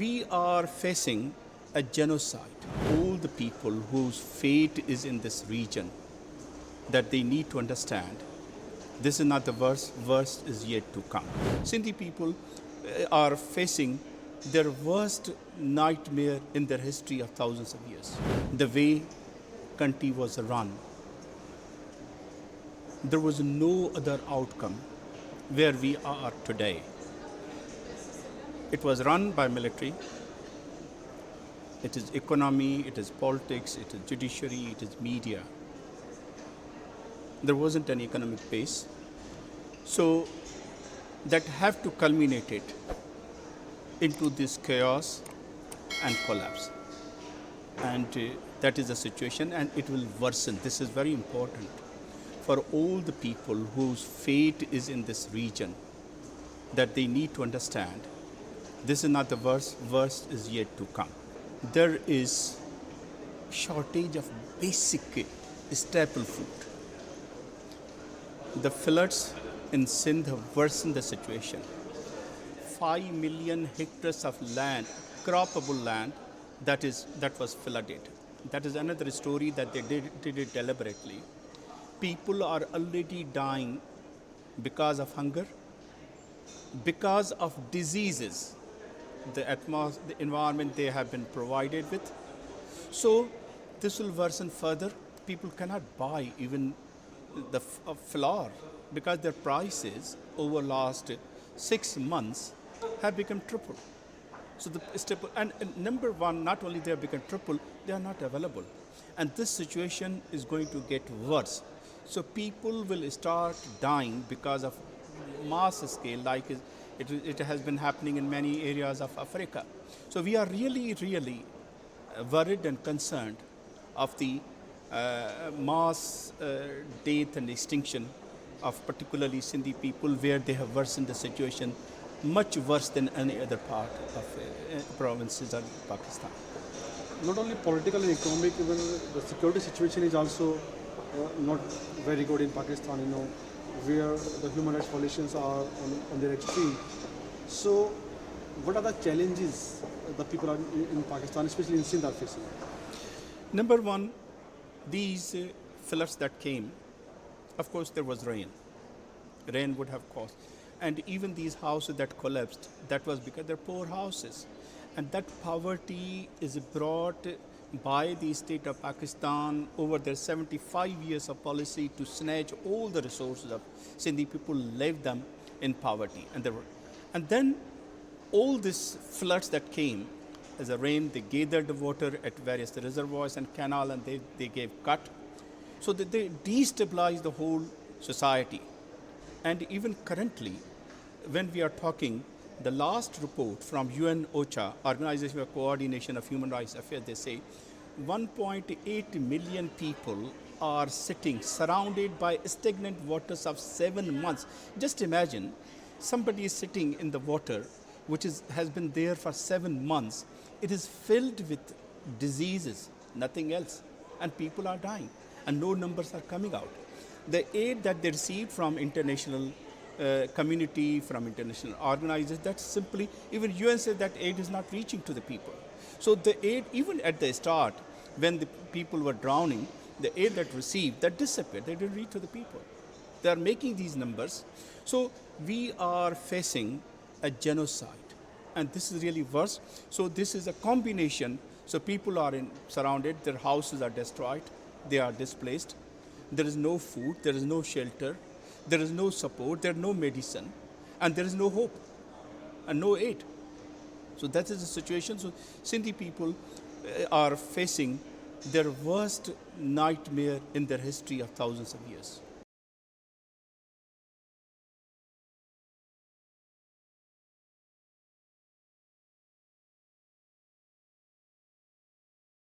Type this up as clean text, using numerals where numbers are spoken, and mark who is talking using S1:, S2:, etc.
S1: We are facing a genocide. All the people whose fate is in this region, that they need to understand, this is not the worst is yet to come. Sindhi people are facing their worst nightmare in their history of thousands of years. The way country was run, there was no other outcome where we are today. It was run by military. It is economy, it is politics, it is judiciary, it is media. There wasn't any economic base. So that have to culminate it into this chaos and collapse. And that is the situation, and it will worsen. This is very important for all the people whose fate is in this region, that they need to understand this is not the worst is yet to come. There is shortage of basic staple food. The floods in Sindh have worsened the situation. 5 million hectares of land, croppable land, that was flooded. That is another story that they did it deliberately. People are already dying because of hunger, because of diseases, the environment they have been provided with. So this will worsen further. People cannot buy even the flour because their prices over last 6 months have become triple. So and number one, not only they have become triple, they are not available. And this situation is going to get worse. So people will start dying because of mass scale, like it has been happening in many areas of Africa. So we are really worried and concerned of the mass death and extinction of particularly Sindhi people, where they have worsened the situation much worse than any other part of provinces of Pakistan.
S2: Not only political and economic, even the security situation is also not very good in Pakistan, where the human rights violations are on their extreme. So what are the challenges that people are in Pakistan, especially in Sindh, are facing?
S1: Number one, these floods that came, of course there was rain. Rain would have caused. And even these houses that collapsed, that was because they're poor houses. And that poverty is brought by the state of Pakistan over their 75 years of policy to snatch all the resources of Sindhi people, leave them in poverty. And then all these floods that came as a rain, they gathered the water at various reservoirs and canal, and they gave cut. So that they destabilized the whole society. And even currently, when we are talking, the last report from UN OCHA, Organization for Coordination of Humanitarian Affairs, they say 1.8 million people are sitting surrounded by stagnant waters of 7 months. Just imagine, somebody is sitting in the water which has been there for 7 months. It is filled with diseases, nothing else, and people are dying, and no numbers are coming out. The aid that they receive from international community, from international organizers, that's simply, even UN said that aid is not reaching to the people. So the aid, even at the start, when the people were drowning, the aid that received, that disappeared. They didn't reach to the people. They are making these numbers. So we are facing a genocide, and this is really worse. So this is a combination. So people are surrounded, their houses are destroyed, they are displaced. There is no food, there is no shelter, there is no support, there is no medicine, and there is no hope and no aid. So that is the situation. So Sindhi people are facing their worst nightmare in their history of thousands of years.